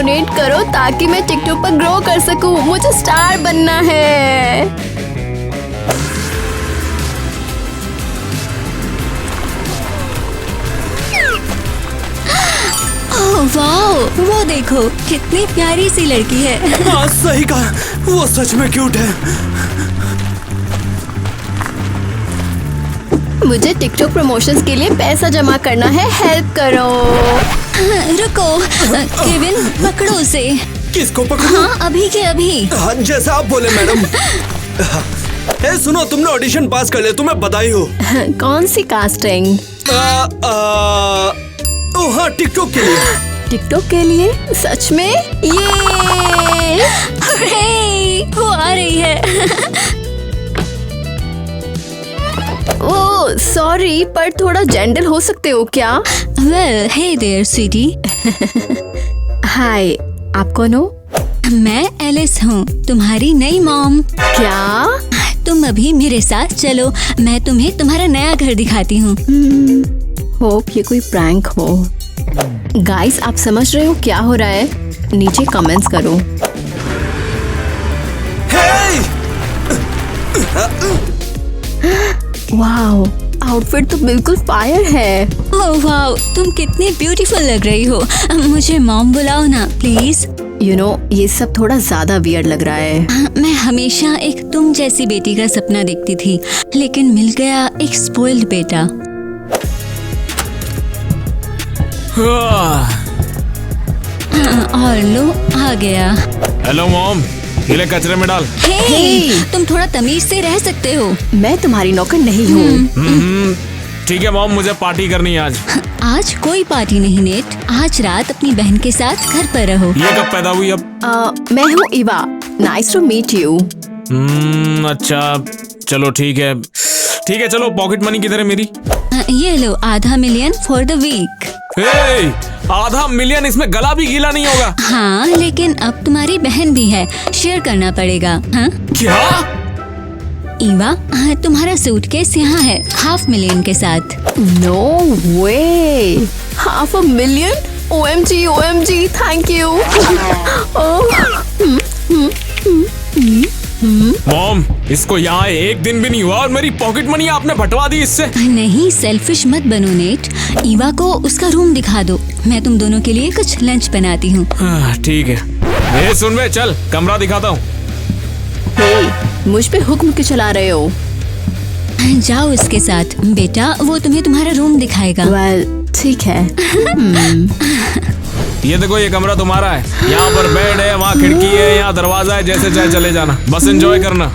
Donate करो ताकि मैं टिकटॉक पर ग्रो कर सकूं। मुझे स्टार बनना है। ओह वाओ, वो देखो कितनी प्यारी सी लड़की है। हाँ सही कहा, वो सच में क्यूट है। मुझे टिकटॉक प्रमोशंस के लिए पैसा जमा करना है, हेल्प करो। रुको केविन, पकड़ो उसे। किसको पकड़ूं? हाँ अभी के अभी। हाँ, जैसा आप बोले मैडम। ए सुनो, तुमने ऑडिशन पास कर लिया, तुम्हें बधाई हो। कौन सी कास्टिंग? ओह हाँ, टिकटॉक के लिए। टिकटॉक के लिए? सच में? ये वो आ रही है। ओह सॉरी, पर थोड़ा जेंटल हो सकते हो क्या? Well hey there sweetie. Hi, आप कौन हो? मैं एलिस हूँ, तुम्हारी नई मॉम। क्या? तुम अभी मेरे साथ चलो, मैं तुम्हें तुम्हारा नया घर दिखाती हूँ। होप ये कोई प्रैंक हो। गाइस, आप समझ रहे हो क्या हो रहा है? नीचे कमेंट्स करो। वाओ, आउटफिट तो बिल्कुल फायर है। ओह वाओ, तुम कितनी ब्यूटीफुल लग रही हो। मुझे मॉम बुलाओ ना प्लीज। यू नो, ये सब थोड़ा ज्यादा वियर्ड लग रहा है। मैं हमेशा एक तुम जैसी बेटी का सपना देखती थी, लेकिन मिल गया एक स्पॉइल्ड बेटा। और लो आ गया। हेलो मॉम, गिले कचरे में डाल। हे, तुम थोड़ा तमीज से रह सकते हो। मैं तुम्हारी नौकर नहीं हूँ। ठीक है मॉम, मुझे पार्टी करनी है आज। आज कोई पार्टी नहीं नेट, आज रात अपनी बहन के साथ घर पर रहो। ये कब पैदा हुई अब? मैं हूँ Eva, nice to meet you. अच्छा चलो ठीक है। ठीक है चलो, पॉकेट मनी किधर है मेरी? ये लो $500 million for the week. $500 million, इसमें गला भी गीला नहीं होगा। हाँ लेकिन अब तुम्हारी बहन भी है, शेयर करना पड़ेगा। हाँ क्या? ईवा, तुम्हारा सूटकेस यहाँ है $500,000 के साथ। No way, $500,000? OMG, OMG, thank you. Mom, इसको यहाँ एक दिन भी नहीं हुआ और मेरी पॉकेट मनी आपने बंटवा दी इससे। नहीं, सेल्फिश मत बनो नेट। ईवा को उसका रूम दिखा दो, मैं तुम दोनों के लिए कुछ लंच बनाती हूँ। ठीक है। सुन बे, चल कमरा दिखाता हूँ। मुझ पे हुक्म क्यों चला रहे हो? जाओ उसके साथ बेटा, वो तुम्हें तुम्हारा रूम दिखाएगा। वेल, ठीक है। ये देखो, ये कमरा तुम्हारा है। यहाँ पर बेड है, वहाँ खिड़की है, यहाँ दरवाजा है, जैसे चाहे चले जाना, बस एंजॉय करना।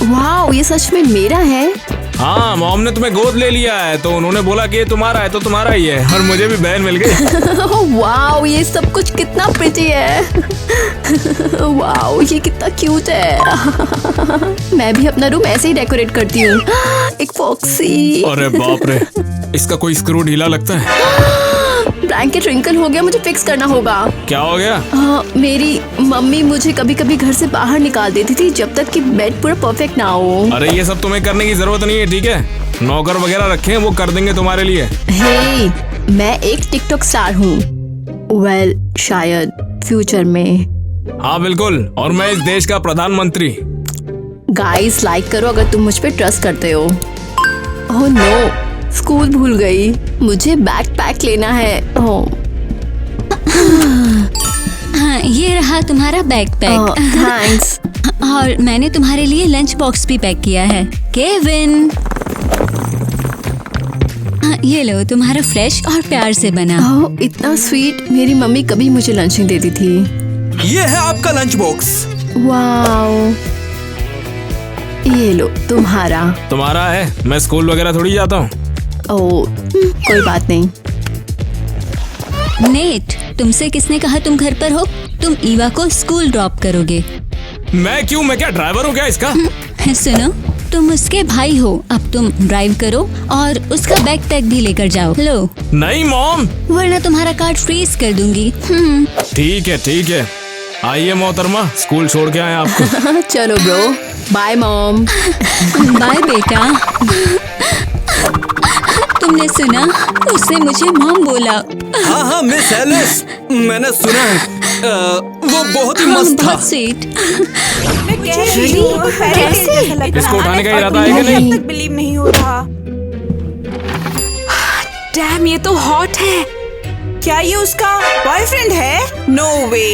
वाओ, ये सच में मेरा है? हाँ, मॉम ने तुम्हें गोद ले लिया है तो उन्होंने बोला कि ये तुम्हारा है तो तुम्हारा ही है, और मुझे भी बहन मिल गई। वाओ, ये सब कुछ कितना प्रिटी है। वाओ, ये कितना क्यूट है। मैं भी अपना रूम ऐसे ही डेकोरेट करती हूँ। एक फॉक्सी। अरे बाप रे, इसका कोई स्क्रू ढीला लगता है। ब्लैंकेट रिंकल हो गया, मुझे फिक्स करना होगा। क्या हो गया? मेरी मम्मी मुझे कभी कभी घर से बाहर निकाल देती थी जब तक कि बेड पूरा परफेक्ट ना हो। अरे ये सब तुम्हें करने की जरूरत नहीं है, ठीक है? नौकर वगैरह रखे हैं, वो कर देंगे तुम्हारे लिए। हे, मैं एक टिकटॉक स्टार हूँ। वेल, शायद फ्यूचर में। हाँ बिल्कुल, और मैं इस देश का प्रधानमंत्री। गाइस, लाइक करो अगर तुम मुझ पे ट्रस्ट करते हो। ओह नो, स्कूल भूल गई। मुझे बैग पैक लेना है। हाँ, ये रहा तुम्हारा बैकपैक। थैंक्स। और मैंने तुम्हारे लिए लंच बॉक्स भी पैक किया है। केविन, ये लो तुम्हारा फ्रेश और प्यार से बना। ओह, इतना स्वीट। मेरी मम्मी कभी मुझे लंच नहीं देती थी। ये है आपका लंच बॉक्स। वाओ, ये लो तुम्हारा। तुम्हारा है? मैं स्कूल वगैरह थोड़ी जाता हूँ। ओह, कोई बात नहीं। नेट, तुमसे किसने कहा तुम घर पर हो? तुम ईवा को स्कूल ड्रॉप करोगे। मैं क्यों? मैं क्या ड्राइवर हूँ क्या इसका? सुनो, तुम उसके भाई हो, अब तुम ड्राइव करो और उसका बैकपैक भी लेकर जाओ। लो। नहीं मॉम, वरना तुम्हारा कार्ड फ्रीज कर दूंगी। ठीक है ठीक है। आइए मोहतरमा, स्कूल छोड़ के आए आपको। चलो ब्रो, बाय मॉम। बाय बेटा। तुमने सुना? उसने मुझे मॉम बोला। हाँ हाँ मिस एलिस, मैंने सुना है। वो बहुत ही मस्त था। बहुत स्वीट। मैं कह रही हूँ, कैसे इसको उठाने का इरादा है कि नहीं? तक बिलीव नहीं हो रहा। डैम, ये तो हॉट है। क्या ये उसका बॉयफ्रेंड है? नो वे,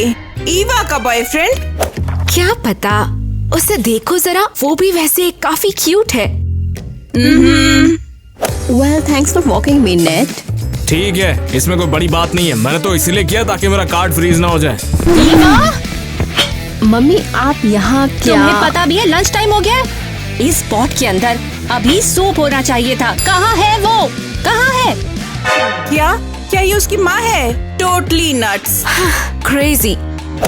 ईवा का बॉयफ्रेंड? क्या पता, उसे देखो जरा, वो भी वैसे काफी क्यूट है। Well thanks for walking me net. ठीक है, इसमें कोई बड़ी बात नहीं है। मैंने तो इसीलिए किया ताकि मेरा कार्ड फ्रीज ना हो जाए। मम्मी आप यहाँ क्या? तुम्हें पता भी है लंच टाइम हो गया? इस पॉट के अंदर अभी सूप होना चाहिए था। कहाँ है वो? कहाँ है? क्या ये उसकी माँ है? Totally nuts. क्रेजी।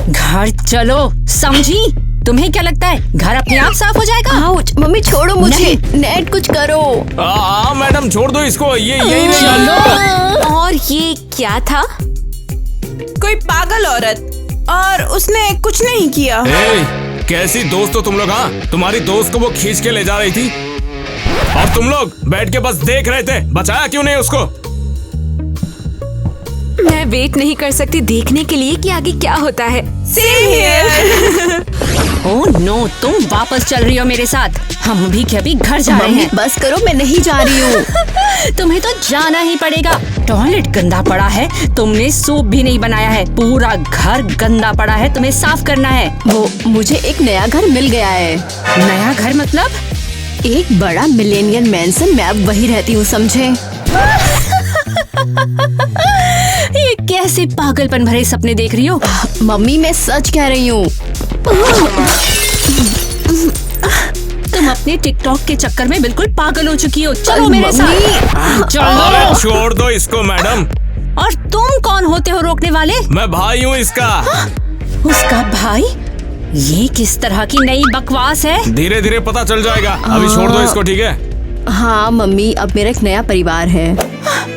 घर चलो, समझी? तुम्हें क्या लगता है घर अपने आप साफ हो जाएगा? आउच, मम्मी छोड़ो मुझे। नेट कुछ करो। मैडम छोड़ दो इसको, ये यही नहीं चलो। और ये क्या था? कोई पागल औरत, और उसने कुछ नहीं किया। कैसी दोस्त हो तुम लोग? हाँ, तुम्हारी दोस्त को वो खींच के ले जा रही थी और तुम लोग बैठ के बस देख रहे थे। बचाया क्यों नहीं उसको? मैं वेट नहीं कर सकती देखने के लिए कि आगे क्या होता है। Same here. ओह नो, तुम वापस चल रही हो मेरे साथ? हम भी के अभी घर जा रहे मम्मी हैं। बस करो, मैं नहीं जा रही हूँ। तुम्हें तो जाना ही पड़ेगा। टॉयलेट गंदा पड़ा है, तुमने सूप भी नहीं बनाया है, पूरा घर गंदा पड़ा है, तुम्हें साफ करना है। वो मुझे एक नया घर मिल गया है। नया घर मतलब? एक बड़ा मिलेनियल मैंसन, मैं अब वही रहती हूँ, समझे? ये कैसे पागलपन भरे सपने देख रही हो? मम्मी मैं सच कह रही हूँ। तुम अपने टिकटॉक के चक्कर में बिल्कुल पागल हो चुकी हो। चलो मेरे मम्मी। साथ। चलो। अरे छोड़ दो इसको मैडम। और तुम कौन होते हो रोकने वाले? मैं भाई हूँ इसका। उसका भाई? ये किस तरह की नई बकवास है? धीरे धीरे पता चल जाएगा, अभी छोड़ दो इसको, ठीक है? हाँ मम्मी, अब मेरा एक नया परिवार है।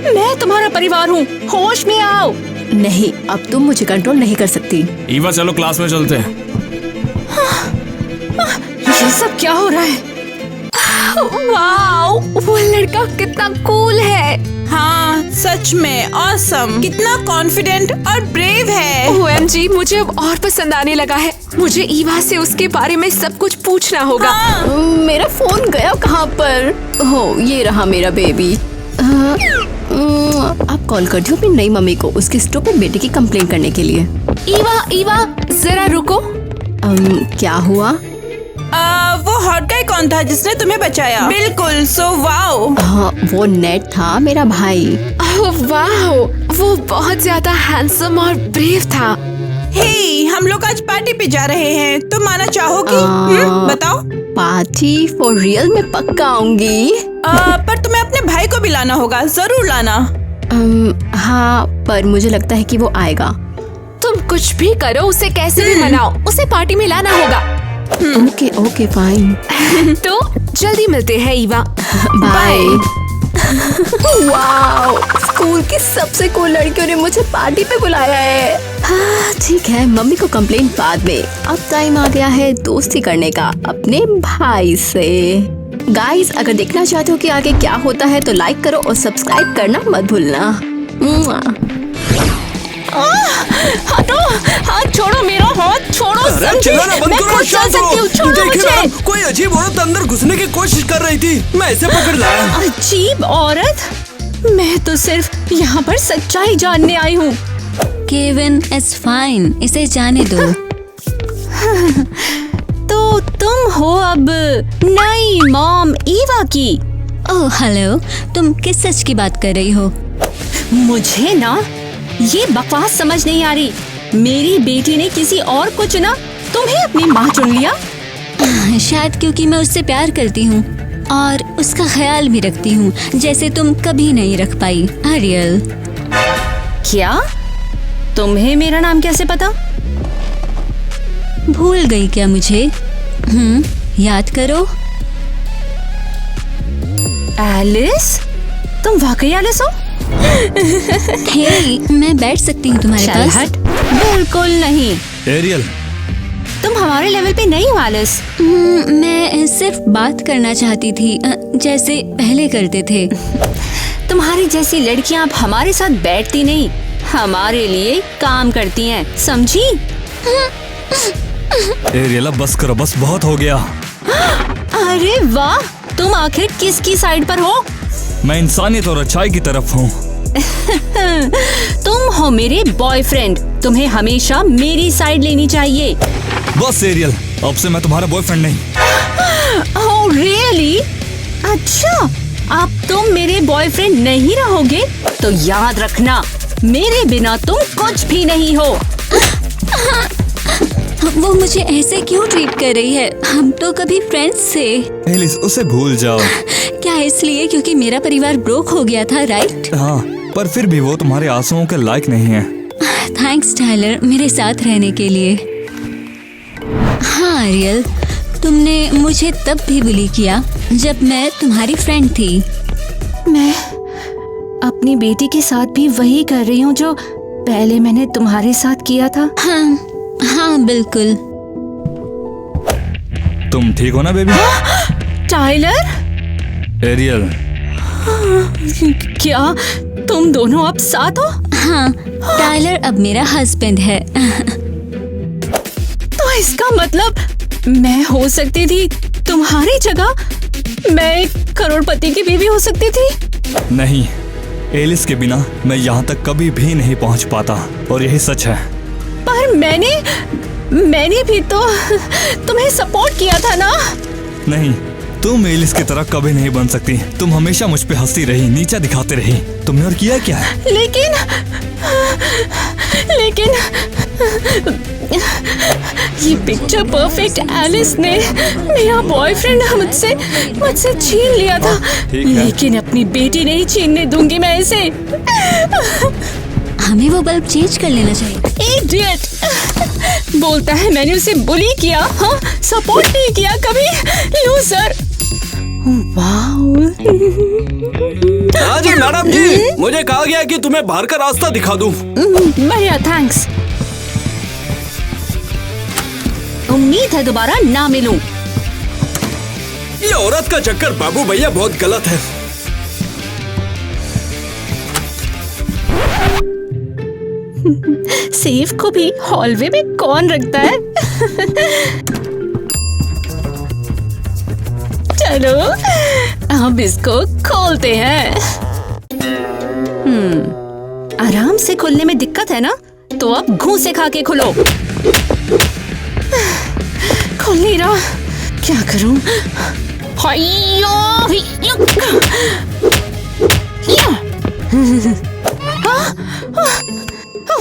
मैं तुम्हारा परिवार हूँ, होश में आओ। नहीं, अब तुम मुझे कंट्रोल नहीं कर सकती। ईवा चलो क्लास में चलते हैं। ये सब क्या हो रहा है? वाओ, वो लड़का कितना कूल है। हाँ सच में ऑसम, कितना कॉन्फिडेंट और ब्रेव है। OMG, मुझे अब और पसंद आने लगा है। मुझे ईवा से उसके बारे में सब कुछ पूछना होगा। मेरा फोन गया कहाँ पर? हो, ये रहा मेरा बेबी। अब कॉल करती हूँ अपनी नई मम्मी को, उसके स्टूपिड बेटे की कंप्लेंट करने के लिए। ईवा, जरा रुको। क्या हुआ? वो हॉट गाय कौन था जिसने तुम्हें बचाया? बिल्कुल, सो वाओ। हाँ, वो नेट था, मेरा भाई। ओह वाह, वो बहुत ज्यादा हैंडसम और ब्रेव था। हे, हम लोग आज पार्टी पे जा रहे हैं, तुम आना चाहोगी? बताओ। पार्टी फॉर रियल में पक्का आऊंगी। पर तुम्हें अपने भाई को भी लाना होगा, जरूर लाना। हाँ, पर मुझे लगता है कि वो आएगा। तुम कुछ भी करो, उसे कैसे भी मनाओ, उसे पार्टी में लाना होगा। Okay okay fine. तो जल्दी मिलते हैं ईवा। बाय। वाओ, स्कूल की सबसे कूल लड़कियों ने मुझे पार्टी पे बुलाया है। हाँ, ठीक है, मम्मी को कंप्लेंट बाद में। अब टाइम आ गया है दोस्ती करने का अपने भाई से। गाइस, अगर देखना चाहते हो कि आगे क्या होता है तो लाइक करो और सब्सक्राइब करना मत भूलना। हटो, हाथ छोड़ो, मेरा हाथ छोड़ो। अरे चिल्लाना बंद मैं करो, खुद चल शांत सकती हूँ, हो। छोड़ो देखिए मुझे। मैडम, कोई अजीब औरत अंदर घुसने की कोशिश कर रही थी, मैं ऐसे पकड़ लाया। अजीब औरत? मैं तो सिर्फ यहाँ पर सच्चाई जानने आई हूँ। केविन, इट्स फाइन, इसे जाने दो। तो तुम हो अब नई मॉम ईवा की? ओह हेलो, तुम किस सच की बात कर रही हो? मुझे ना ये बकवास समझ नहीं आ रही। मेरी बेटी ने किसी और को चुना, तुम्हें अपनी माँ चुन लिया। शायद क्योंकि मैं उससे प्यार करती हूँ और उसका ख्याल भी रखती हूँ, जैसे तुम कभी नहीं रख पाई, आरियल। क्या? तुम्हें मेरा नाम कैसे पता? भूल गई क्या मुझे? याद करो। एलिस, तुम वाकई एलिस हो? हे, मैं बैठ सकती हूँ तुम्हारे पास? हट, बिल्कुल नहीं। एरियल, तुम हमारे लेवल पे नहीं हो एलिस। मैं सिर्फ बात करना चाहती थी, जैसे पहले करते थे। तुम्हारी जैसी लड़कियां अब हमारे साथ बैठती नहीं, हमारे लिए काम करती हैं, समझी? एरियल बस करो, बस बहुत हो गया। अरे वाह, तुम आखिर किसकी साइड पर हो? मैं इंसानियत और अच्छाई की तरफ हूँ। तुम हो मेरे बॉयफ्रेंड, तुम्हें हमेशा मेरी साइड लेनी चाहिए। बस एरियल, अब से मैं तुम्हारा बॉयफ्रेंड नहीं। Oh really? अच्छा, अब तुम मेरे बॉयफ्रेंड नहीं रहोगे तो याद रखना, मेरे बिना तुम कुछ भी नहीं हो। वो मुझे ऐसे क्यों ट्रीट कर रही है? हम तो कभी फ्रेंड्स थे। एलिस, उसे भूल जाओ। क्या इसलिए क्योंकि मेरा परिवार ब्रोक हो गया था, राइट? हाँ, पर फिर भी वो तुम्हारे आंसुओं के लायक नहीं है। थैंक्स टाइलर, मेरे साथ रहने के लिए। हाँ रियल, तुमने मुझे तब भी बुली किया जब मैं तुम्हारी फ्रेंड थी। मैं अपनी बेटी के साथ भी वही कर रही हूँ जो पहले मैंने तुम्हारे साथ किया था। हाँ बिल्कुल। तुम ठीक हो ना बेबी? टाइलर? एरियल, क्या तुम दोनों अब साथ हो? हाँ, टाइलर अब मेरा हस्बैंड है। तो इसका मतलब मैं हो सकती थी तुम्हारी जगह? मैं एक करोड़पति की बीवी हो सकती थी? नहीं, एलिस के बिना मैं यहाँ तक कभी भी नहीं पहुँच पाता, और यही सच है। पर मैंने भी तो तुम्हें सपोर्ट किया था ना? नहीं, तुम एलिस की तरह कभी नहीं बन सकती। तुम हमेशा मुझ पे हंसती रही, नीचा दिखाती रही। तुमने और किया क्या है? लेकिन ये पिक्चर परफेक्ट एलिस ने मेरा बॉयफ्रेंड मुझसे छीन लिया था। ठीक है। लेकिन अपनी बेटी नहीं छीनने दूंगी मैं इसे। हमें वो बल्ब चेंज कर लेना चाहिए। इडियट! बोलता है मैंने उसे बुली किया, हाँ, सपोर्ट नहीं किया कभी। लूजर! वाओ! हाँ जी मैडम जी, मुझे कहा गया कि तुम्हें बाहर का रास्ता दिखा दूं। बढ़िया, थैंक्स। उम्मीद है दोबारा ना मिलूं। ये औरत का चक्कर बाबू भैया बहुत गलत है। सेफ को भी हॉलवे में कौन रखता है? चलो अब इसको खोलते हैं। आराम से खोलने में दिक्कत है ना, तो अब घूंसे खा के खोलो। खोल नहीं रहा, क्या करूं?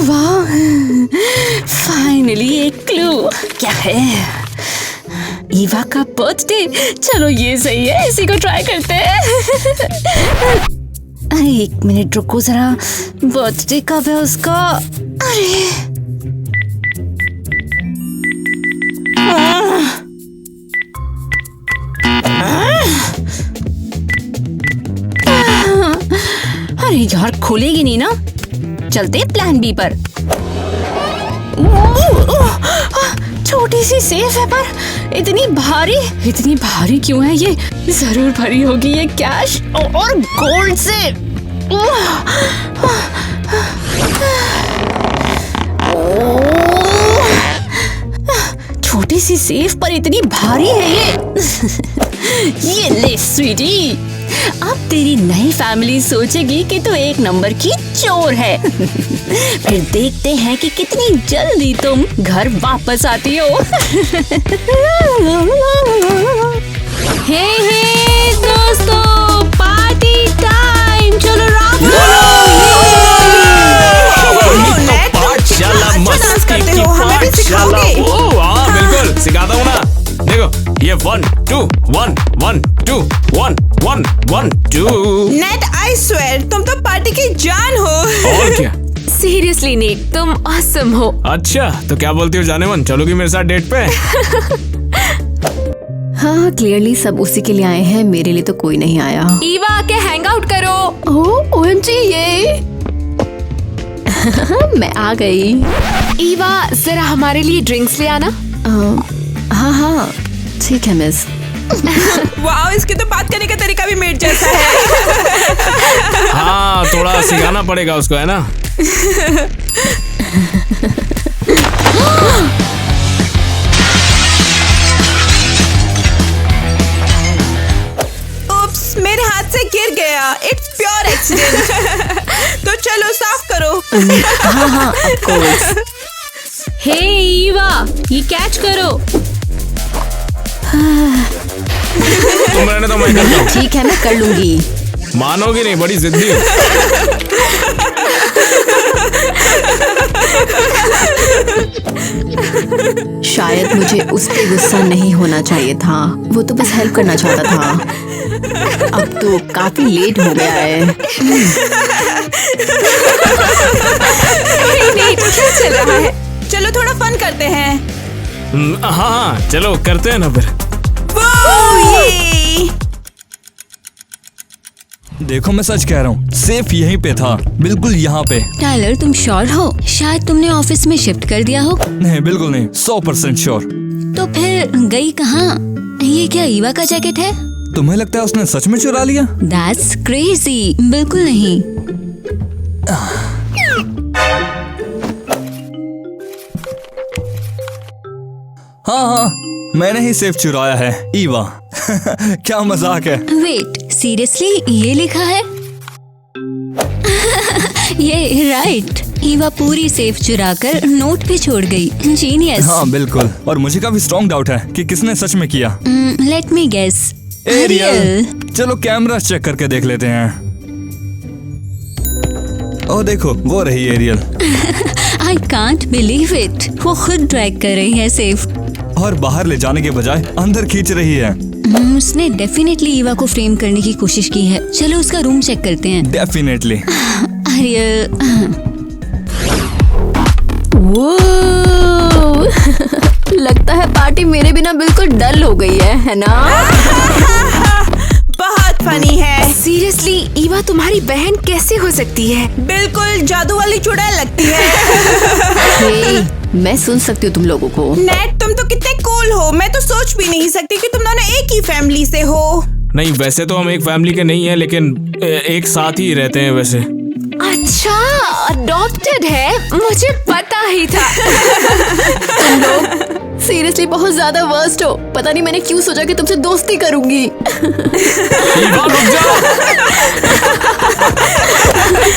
वाह, फाइनली एक क्लू। क्या है? ईवा का बर्थडे। चलो ये सही है, इसी को ट्राई करते हैं। अरे एक मिनट रुको जरा, बर्थडे कब है उसका? अरे अरे यार, खोलेगी नहीं ना? चलते प्लान बी पर। छोटी सी सेफ है पर इतनी भारी क्यों है ये? जरूर भरी होगी ये कैश और गोल्ड से। छोटी सी सेफ पर इतनी भारी है ये ले स्वीटी, अब तेरी नई फैमिली सोचेगी कि तू एक नंबर की चोर है। फिर देखते हैं कि कितनी जल्दी तुम घर वापस आती हो। हे दोस्तों, पार्टी टाइम! चलो बिल्कुल सिखाता हूँ ना। देखो ये 1 2 1 1 2 1 1 1 2। नेट, आई स्वेयर तुम तो पार्टी की जान हो। और क्या? सीरियसली नेट, तुम ऑसम हो। अच्छा, तो क्या बोलती हो जाने मन, चलोगी मेरे साथ डेट पे? हाँ, क्लियरली सब उसी के लिए आए हैं, मेरे लिए तो कोई नहीं आया। ईवा आके हैंग आउट करो। ओह ओएमजी, ये मैं आ गई। ईवा जरा हमारे लिए ड्रिंक्स ले आना। हाँ, ठीक है मिस। वाह, इसकी तो बात करने का तरीका भी मेड जैसा है। हाँ, थोड़ा सिखाना पड़ेगा उसको, है ना? उप्स, मेरे हाथ से गिर गया। It's pure accident. तो चलो साफ करो। हाँ ऑफ कोर्स। हे ईवा, ये कैच करो। तुम रहने दो, मैं करता हूँ। ठीक है मैं कर लूंगी। मानोगी नहीं, बड़ी जिद्दी हो। शायद मुझे उस पे गुस्सा नहीं होना चाहिए था, वो तो बस हेल्प करना चाहता था। अब तो काफी लेट हो गया है। नहीं, क्या चल रहा है? चलो थोड़ा फन करते हैं। हाँ, चलो करते हैं ना फिर। ये देखो मैं सच कह रहा हूँ, सेफ यहीं पे था, बिल्कुल यहाँ पे। टाइलर, तुम श्योर हो? शायद तुमने ऑफिस में शिफ्ट कर दिया हो। नहीं बिल्कुल नहीं, 100% श्योर। तो फिर गई कहाँ? ये क्या ईवा का जैकेट है? तुम्हें लगता है उसने सच में चुरा लिया? That's crazy. बिल्कुल नहीं। हाँ, मैंने ही सेफ चुराया है, ईवा। क्या मजाक है। वेट, सीरियसली ये लिखा है? ये राइट। ईवा पूरी सेफ चुराकर नोट पे छोड़ गई। जीनियस। हाँ बिल्कुल, और मुझे काफी स्ट्रॉन्ग डाउट है कि किसने सच में किया। Let me guess. एरियल। चलो कैमरा चेक करके देख लेते हैं। ओह देखो, वो रही Ariel. I can't believe it. वो खुद ड्रैग कर रही है सेफ। और बाहर ले जाने के बजाय अंदर खींच रही है। उसने डेफिनेटली ईवा को फ्रेम करने की कोशिश की है। चलो उसका रूम चेक करते हैं। डेफिनेटली। आर्यल, वो लगता है पार्टी मेरे बिना बिल्कुल डल हो गई है ना? बहुत फनी है। सीरियसली, ईवा तुम्हारी बहन कैसे हो सकती है? बिल्कुल जादू वाली चुड़ैल लगती है। हे, मैं सुन सकती हूँ तुम लोगों को। नेट, तुम तो कितने कूल हो। मैं तो सोच भी नहीं सकती कि तुम दोनों एक ही फैमिली से हो। नहीं, वैसे तो हम एक फैमिली के नहीं है, लेकिन एक साथ ही रहते हैं वैसे। अच्छा, अडॉप्टेड है? मुझे पता ही था। तुम लोग सीरियसली बहुत ज्यादा वर्स्ट हो। पता नहीं मैंने क्यों सोचा कि तुमसे दोस्ती करूंगी। ईवा रुक जाओ।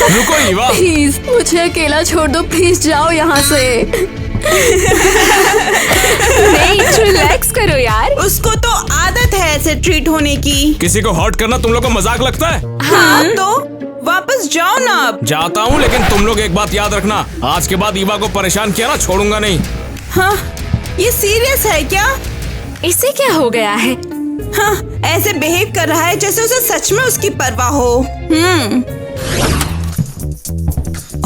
रुको ईवा। प्लीज मुझे अकेला छोड़ दो, प्लीज जाओ यहाँ से। नहीं, रिलैक्स करो यार। उसको तो आदत है ऐसे ट्रीट होने की। किसी को हर्ट करना तुम लोग को मजाक लगता है? हाँ तो वापस जाओ ना अब। जाता हूँ, लेकिन तुम लोग एक बात याद रखना, आज के बाद ईवा को परेशान किया ना, छोड़ूंगा नहीं। हाँ, ये सीरियस है क्या? इसे क्या हो गया है? हाँ, ऐसे बिहेव कर रहा है जैसे उसे सच में उसकी परवाह हो।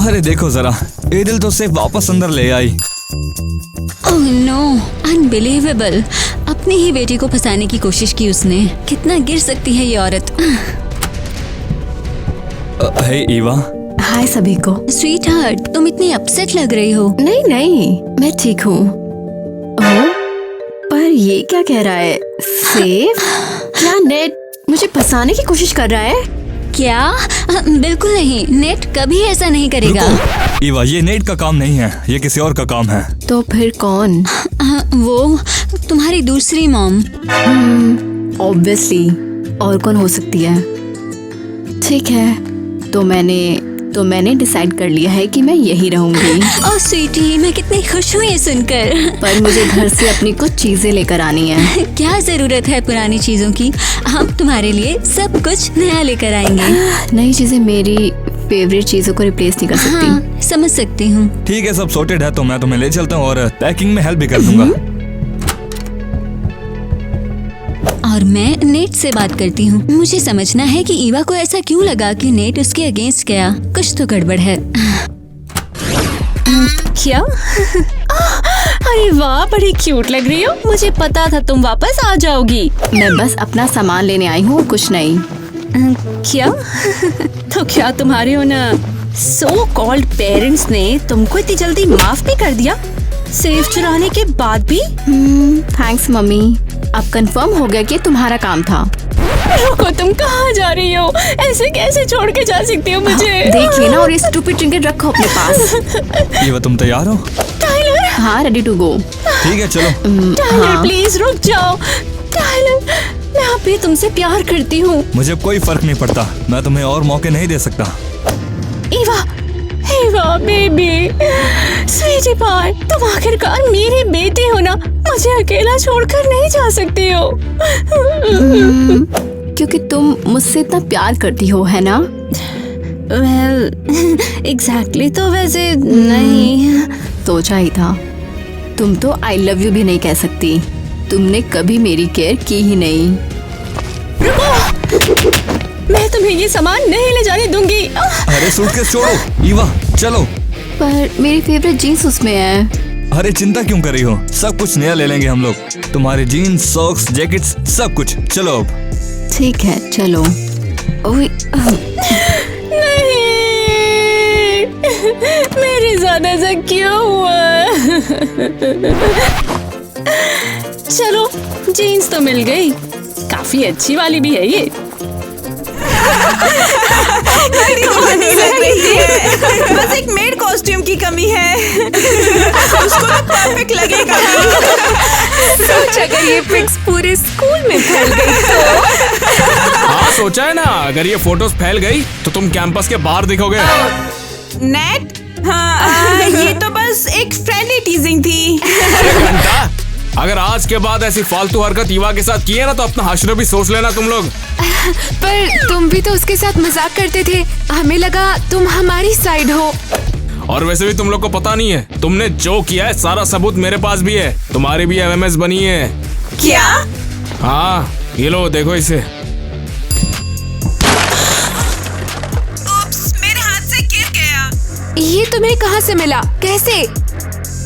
अरे देखो जरा, एरियल तो सिर्फ वापस अंदर ले आई। Oh no, unbelievable. अपनी ही बेटी को फंसाने की कोशिश की उसने। कितना गिर सकती है ये औरत। हे ईवा। हाय सभी को। स्वीट हार्ट, तुम इतनी अपसेट लग रही हो। नहीं नहीं, मैं ठीक हूँ। ओह, पर ये क्या कह रहा है? सेफ? क्या नेट मुझे फंसाने की कोशिश कर रहा है? क्या? बिल्कुल नहीं, नेट कभी ऐसा नहीं करेगा। रुको, ईवा ये नेट का काम नहीं है, ये किसी और का काम है। तो फिर कौन? वो तुम्हारी दूसरी मॉम। ऑब्वियसली, और कौन हो सकती है? ठीक है, तो मैंने डिसाइड कर लिया है कि मैं यही रहूंगी। ओह स्वीटी, मैं कितनी खुश हूँ ये सुनकर। पर मुझे घर से अपनी कुछ चीजें लेकर आनी है। क्या जरूरत है पुरानी चीजों की? हम तुम्हारे लिए सब कुछ नया लेकर आएंगे। नई चीजें मेरी फेवरेट चीजों को रिप्लेस नहीं कर सकती। हाँ, समझ सकती हूँ। ठीक है, सब सॉर्टेड है तो मैं तुम्हें ले चलता हूँ और पैकिंग में हेल्प भी कर दूंगा। और मैं नेट से बात करती हूँ। मुझे समझना है कि ईवा को ऐसा क्यों लगा कि नेट उसके अगेंस्ट गया। कुछ तो गड़बड़ है। क्या? अरे वाह, बड़ी क्यूट लग रही हो। मुझे पता था तुम वापस आ जाओगी। मैं बस अपना सामान लेने आई हूँ, कुछ नहीं। क्या? तो क्या तुम्हारे उन सो कॉल्ड पेरेंट्स ने तुमको इतनी जल्दी माफ भी कर दिया? सेफ चुराने के बाद भी? Thanks mummy. अब कंफर्म हो गया कि तुम्हारा काम था। रुको, तुम कहाँ जा रही हो? ऐसे कैसे छोड़ के जा सकती हो मुझे? देख लेना और ये स्टूपिड ट्रिंकेट रखो अपने पास। ईवा तुम तैयार हो? टाइलर, हाँ, रेडी टू गो। ठीक है चलो। टाइलर प्लीज रुक जाओ। टाइलर, मैं अब भी तुमसे प्यार करती हूँ। मुझे कोई फर्क नहीं पड़ता, मैं तुम्हें और मौके नहीं दे सकता। ईवा, ईवा बेबी, स्वीटी पाई, तुम आखिरकार मेरी बेटी हो ना, मुझे अकेला छोड़कर नहीं जा सकती हो। क्योंकि तुम मुझसे इतना प्यार करती हो, है ना? वेल, एग्जैक्टली तो वैसे नहीं। सोचा ही था। तुम तो आई लव यू भी नहीं कह सकती। तुमने कभी मेरी केयर की ही नहीं। मैं तुम्हें ये सामान नहीं ले जाने दूंगी। अरे सूटकेस छोड़ो ईवा, चलो। पर मेरी फेवरेट जीन्स उसमें है। अरे चिंता क्यों कर रही हो, सब कुछ नया ले लेंगे हम लोग। तुम्हारे जीन्स, सॉक्स, जैकेट्स, सब कुछ। चलो अब। ठीक है चलो। ओए, नहीं, मेरे साथ ऐसा क्यों हुआ? चलो, जीन्स तो मिल गई, काफी अच्छी वाली भी है ये। नहीं लग रही है, बस एक मेड कॉस्ट्यूम की कमी है। उसको तो परफेक्ट लगेगा। सोच अगर ये पिक्स पूरे स्कूल में फैल गई तो। हाँ सोचा है ना, अगर ये फोटोज फैल गई तो तुम कैंपस के बाहर दिखोगे। नेट, हाँ, ये तो बस एक फ्रेंडली टीजिंग थी। एक घंटा, अगर आज के बाद ऐसी फालतू हरकत ईवा के साथ की है ना तो अपना हश्र भी सोच लेना तुम लोग। पर तुम भी तो उसके साथ मजाक करते थे, हमें लगा तुम हमारी साइड हो। और वैसे भी तुम लोग को पता नहीं है, तुमने जो किया है सारा सबूत मेरे पास भी है। तुम्हारी भी एमएमएस बनी है। क्या? हाँ ये लो देखो इसे। उप्स, मेरे हाथ से गिर गया। ये तुम्हें कहाँ से मिला, कैसे?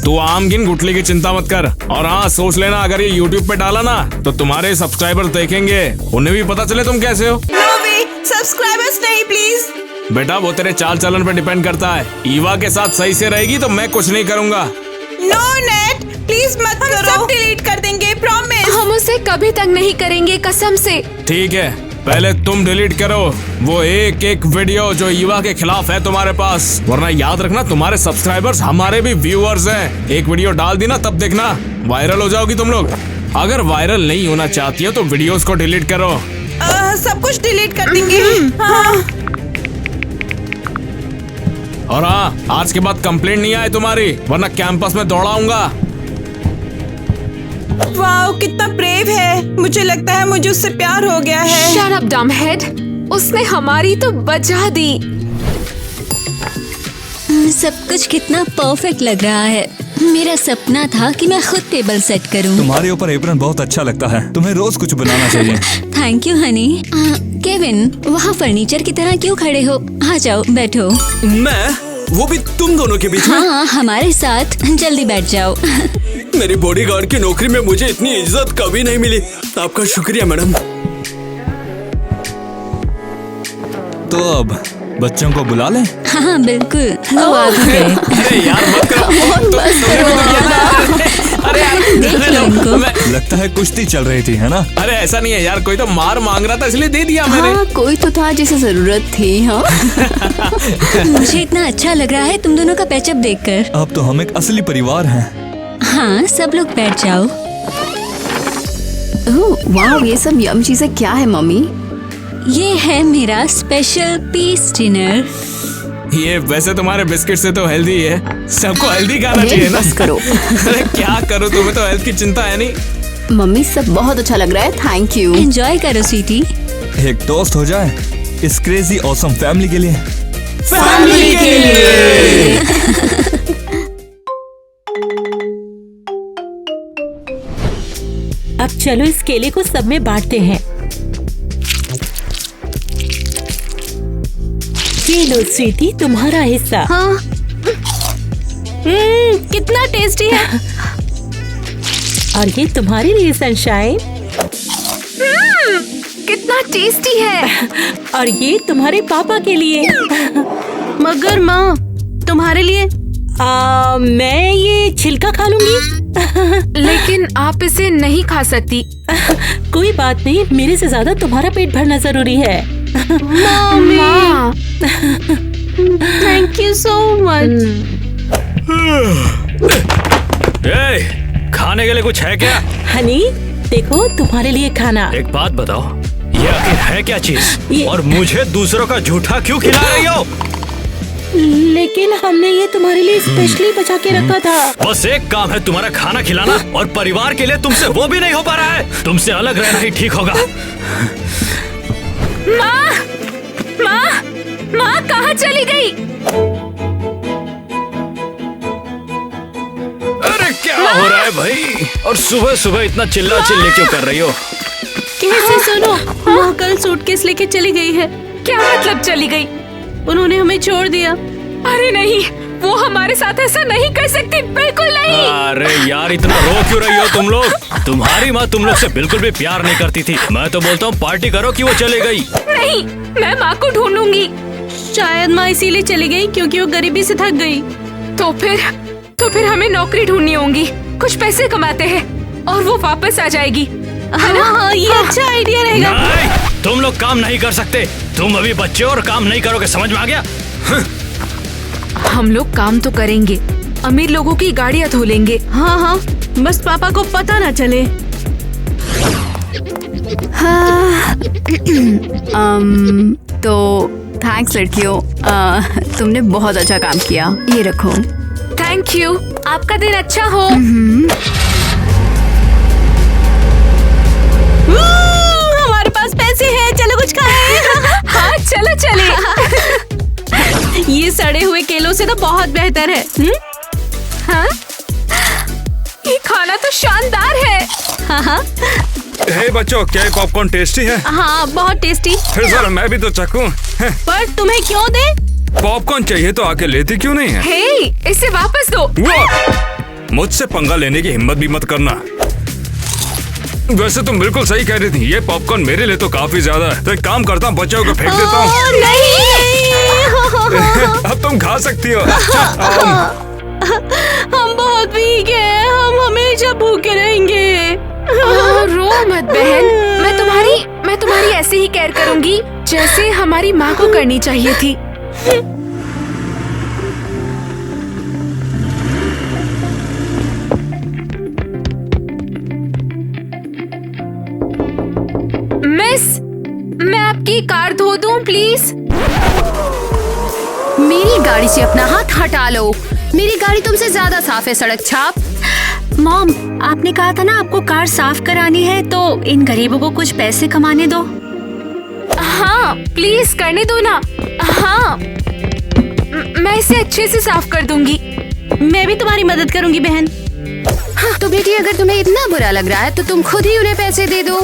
तू आम गिन, गुटली की चिंता मत कर। और हाँ सोच लेना, अगर ये YouTube पे डाला ना तो तुम्हारे सब्सक्राइबर देखेंगे, उन्हें भी पता चले तुम कैसे हो। नो वे, सब्सक्राइबर्स नहीं प्लीज। बेटा वो तेरे चाल चलन पे डिपेंड करता है। ईवा के साथ सही से रहेगी तो मैं कुछ नहीं करूँगा। नो नेट, प्लीज मत करो। सब डिलीट कर देंगे, प्रॉमिस। हम उसे कभी तक नहीं करेंगे, कसम से। ठीक है, पहले तुम डिलीट करो वो एक एक वीडियो जो ईवा के खिलाफ है तुम्हारे पास, वरना याद रखना तुम्हारे सब्सक्राइबर्स हमारे भी व्यूअर्स हैं। एक वीडियो डाल दी ना तब देखना वायरल हो जाओगी तुम लोग। अगर वायरल नहीं होना चाहती हो तो वीडियोस को डिलीट करो। सब कुछ डिलीट कर देंगे। हाँ। और हाँ, आज के बाद कंप्लेंट नहीं आए तुम्हारी, वरना कैंपस में दौड़ाऊंगा। वाओ, कितना ब्रेव है। मुझे लगता है मुझे उससे प्यार हो गया है। शट अप डमहेड, उसने हमारी तो बचा दी। सब कुछ कितना परफेक्ट लग रहा है। मेरा सपना था कि मैं खुद टेबल सेट करूं। तुम्हारे ऊपर एप्रन बहुत अच्छा लगता है, तुम्हें रोज कुछ बनाना चाहिए। Thank you Honey. केविन, वहाँ फर्नीचर की तरह क्यों खड़े हो? आ जाओ बैठो। मैं? वो भी तुम दोनों के बीच में? हाँ हमारे साथ, जल्दी बैठ जाओ। मेरी बॉडीगार्ड की नौकरी में मुझे इतनी इज्जत कभी नहीं मिली। आपका शुक्रिया मैडम। तो अब बच्चों को बुला लें? हाँ बिल्कुल, वो आ गए। अरे यार मत करो। अरे यार देख लो इनको। लगता है कुश्ती चल रही थी, है ना? अरे ऐसा नहीं है यार, कोई तो मार मांग रहा था इसलिए दे दिया मैंने। हाँ, कोई तो था जिसे जरूरत थी। हाँ मुझे इतना अच्छा लग रहा है तुम दोनों का पैचअप देखकर। अब तो हम एक असली परिवार हैं। हाँ सब लोग बैठ जाओ। ओह वाह, ये सब यम चीजें क्या है मम्मी? ये है मेरा स्पेशल पीस डिनर। ये वैसे तुम्हारे बिस्किट से तो हेल्दी है, सबको हेल्दी खाना चाहिए ना। बस करो। अरे क्या करो, तुम्हें तो हेल्थ की चिंता है नहीं। मम्मी सब बहुत अच्छा लग रहा है, थैंक यू। एंजॉय करो स्वीटी। एक टोस्ट हो जाए इस क्रेजी ऑसम फैमिली के लिए। फैमिली के लिए। अब चलो इस केले को सब में बांटते हैं। ये लो स्वीटी, तुम्हारा हिस्सा। हाँ कितना टेस्टी है। और ये तुम्हारे लिए सनशाइन। कितना टेस्टी है। और ये तुम्हारे पापा के लिए। मगर माँ, तुम्हारे लिए? मैं ये छिलका खा लूंगी। लेकिन आप इसे नहीं खा सकती। कोई बात नहीं, मेरे से ज्यादा तुम्हारा पेट भरना जरूरी है। माँ, थैंक यू सो मच। खाने के लिए कुछ है क्या? हनी देखो तुम्हारे लिए खाना। एक बात बताओ, ये आखिर है क्या चीज? ये- और मुझे दूसरों का झूठा क्यों खिला रही हो? लेकिन हमने ये तुम्हारे लिए स्पेशली बचा के रखा था। बस एक काम है तुम्हारा खाना खिलाना, और परिवार के लिए तुमसे वो भी नहीं हो पा रहा है। तुमसे अलग रहना ही ठीक होगा। माँ कहाँ चली गई? अरे क्या हो रहा है भाई? और सुबह सुबह इतना चिल्ला चिल्ली क्यों कर रही हो? कैसे सुनो, माँ कल सूटकेस लेके चली गई है। क्या मतलब चली गई? उन्होंने हमें छोड़ दिया। अरे नहीं, वो हमारे साथ ऐसा नहीं कर सकती, बिल्कुल नहीं। अरे यार, इतना रो क्यों रही हो तुम लोग? तुम्हारी माँ तुम लोग से बिल्कुल भी प्यार नहीं करती थी। मैं तो बोलता हूँ पार्टी करो कि वो चले गई। नहीं, मैं माँ को ढूंढूंगी। शायद माँ इसीलिए चली गई क्योंकि वो गरीबी से थक गई। तो फिर हमें नौकरी ढूंढनी होगी। कुछ पैसे कमाते हैं और वो वापस आ जाएगी, है ना? हाँ, ये अच्छा आइडिया रहेगा। नहीं, तुम लोग काम नहीं कर सकते। तुम अभी बच्चे हो और काम नहीं करोगे, समझ में आ गया? हम लोग काम तो करेंगे, अमीर लोगों की गाड़ियाँ धो लेंगे। हाँ, बस पापा को पता ना चले। तो थैंक्स लड़कियों, तुमने बहुत अच्छा काम किया। ये रखो। थैंक यू, आपका दिन अच्छा हो। हमारे पास पैसे हैं, चलो कुछ खाएं। हाँ चलो चले। ये सड़े हुए केलों से तो बहुत बेहतर है। हाँ? ये खाना तो शानदार है। हाँ, हे बच्चों, क्या ये पॉपकॉर्न टेस्टी है? हाँ, बहुत टेस्टी। फिर जरा मैं भी तो चखूं। पर तुम्हें क्यों दे? पॉपकॉर्न चाहिए तो आके लेती क्यों नहीं है? हे, इसे वापस दो। वो मुझसे पंगा लेने की हिम्मत भी मत करना। वैसे तुम बिल्कुल सही कह रही थी, ये पॉपकॉर्न मेरे लिए तो काफी ज्यादा है। तो एक काम करता हूँ, बच्चों को फेंक देता हूँ। अब तुम खा सकती हो। हम बहुत वीक हैं, हम हमेशा भूखे रहेंगे। रो मत बहन, मैं तुम्हारी ऐसे ही केयर करूंगी जैसे हमारी माँ को करनी चाहिए थी। मिस, मैं आपकी कार धो दूं प्लीज? मेरी गाड़ी से अपना हाथ हटा लो। मेरी गाड़ी तुमसे ज्यादा साफ है, सड़क छाप। मॉम, आपने कहा था ना आपको कार साफ करानी है, तो इन गरीबों को कुछ पैसे कमाने दो। हाँ प्लीज करने दो ना। हाँ, मैं इसे अच्छे से साफ कर दूंगी। मैं भी तुम्हारी मदद करूंगी बहन। तो बेटी, अगर तुम्हें इतना बुरा लग रहा है तो तुम खुद ही उन्हें पैसे दे दो।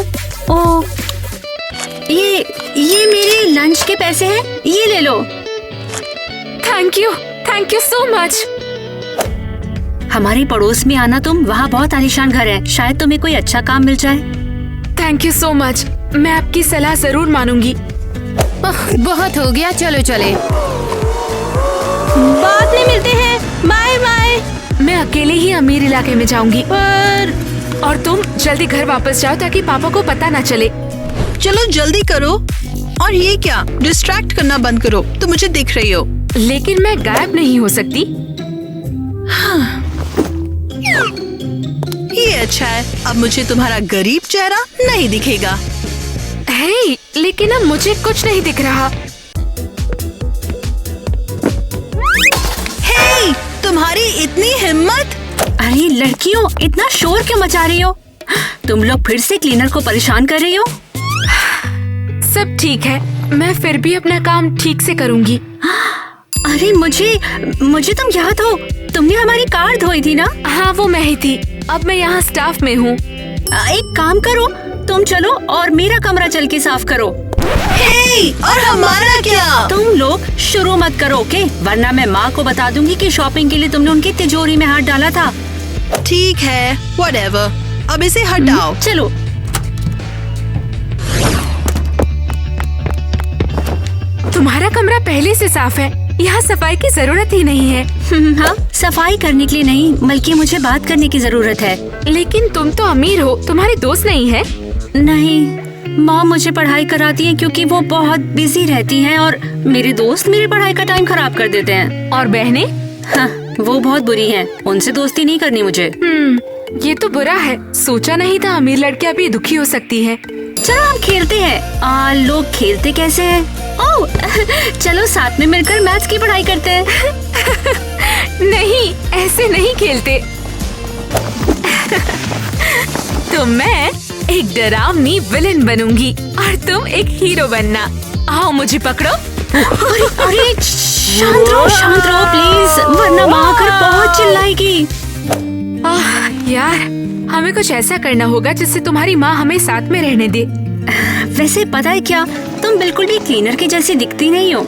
ओ, ये मेरे लंच के पैसे हैं, ये ले लो। Thank you so much. हमारे पड़ोस में आना तुम, वहाँ बहुत आलीशान घर है, शायद तुम्हें कोई अच्छा काम मिल जाए। थैंक यू सो मच, मैं आपकी सलाह जरूर मानूंगी। बहुत हो गया, चलो चले। बाद में मिलते हैं, बाय बाय। मैं अकेले ही अमीर इलाके में जाऊंगी, और तुम जल्दी घर वापस जाओ ताकि पापा को पता ना चले। चलो जल्दी करो। और ये क्या, डिस्ट्रैक्ट करना बंद करो। तुम मुझे दिख रही हो। लेकिन मैं गायब नहीं हो सकती। ये अच्छा है, अब मुझे तुम्हारा गरीब चेहरा नहीं दिखेगा। हे, लेकिन अब मुझे कुछ नहीं दिख रहा। हे, तुम्हारी इतनी हिम्मत! अरे लड़कियों, इतना शोर क्यों मचा रही हो? तुम लोग फिर से क्लीनर को परेशान कर रही हो? सब ठीक है, मैं फिर भी अपना काम ठीक से करूंगी। अरे मुझे तुम याद हो, तुमने हमारी कार धोई थी ना? हाँ, वो मैं ही थी। अब मैं यहाँ स्टाफ में हूँ। एक काम करो, तुम चलो और मेरा कमरा चल के साफ करो। हे, और हमारा क्या? तुम लोग शुरू मत करो, ओके? वरना मैं माँ को बता दूंगी कि शॉपिंग के लिए तुमने उनकी तिजोरी में हाथ डाला था। ठीक है, व्हाटएवर। अब इसे हटाओ। चलो। तुम्हारा कमरा पहले से साफ है, यहाँ सफाई की जरूरत ही नहीं है। हाँ, सफाई करने के लिए नहीं, बल्कि मुझे बात करने की जरूरत है। लेकिन तुम तो अमीर हो, तुम्हारे दोस्त नहीं है? नहीं, माँ मुझे पढ़ाई कराती है क्योंकि वो बहुत बिजी रहती हैं और मेरे दोस्त मेरी पढ़ाई का टाइम खराब कर देते हैं। और बहनें? हाँ, वो बहुत बुरी हैं, उनसे दोस्ती नहीं करनी मुझे। ये तो बुरा है। सोचा नहीं था अमीर लड़कियां भी दुखी हो सकती हैं। चलो हम खेलते हैं। लोग खेलते कैसे हैं? ओह, चलो साथ में मिलकर मैथ्स की पढ़ाई करते हैं। नहीं, ऐसे नहीं खेलते। तो मैं एक डरावनी विलेन बनूंगी और तुम एक हीरो बनना। आओ मुझे पकड़ो। अरे शांत रहो प्लीज, वरना माँ आकर बहुत चिल्लाएगी। यार, हमें कुछ ऐसा करना होगा जिससे तुम्हारी माँ हमें साथ में रहने दे। वैसे पता है क्या, तुम बिल्कुल भी क्लीनर की जैसी दिखती नहीं हो।